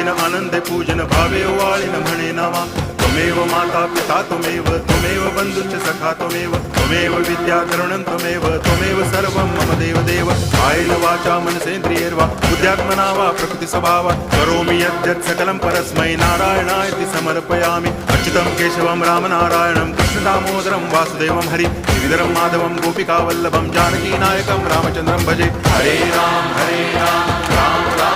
पूजेन आनंदे पूजन भावे वाळिन म्हणे नामा त्वमेव माता पिता त्वमेव बंधुश्च सखा त्वमेव विद्या तरुणं त्वमेव सर्वं मम देव कायेन वाचा मनसेन्द्रियैर्वा बुद्ध्यात्मना वा प्रकृति स्वभावात् करोमि यद्यत् सकलं परस्मै नारायणायति समर्पयामि अच्युतं केशवं रामनारायणं कृष्णदामोदरं वासुदेवं हरि गिरिधरं माधवं गोपिकावल्लभं जानकीनायकं रामचन्द्रं भजे हरे राम राम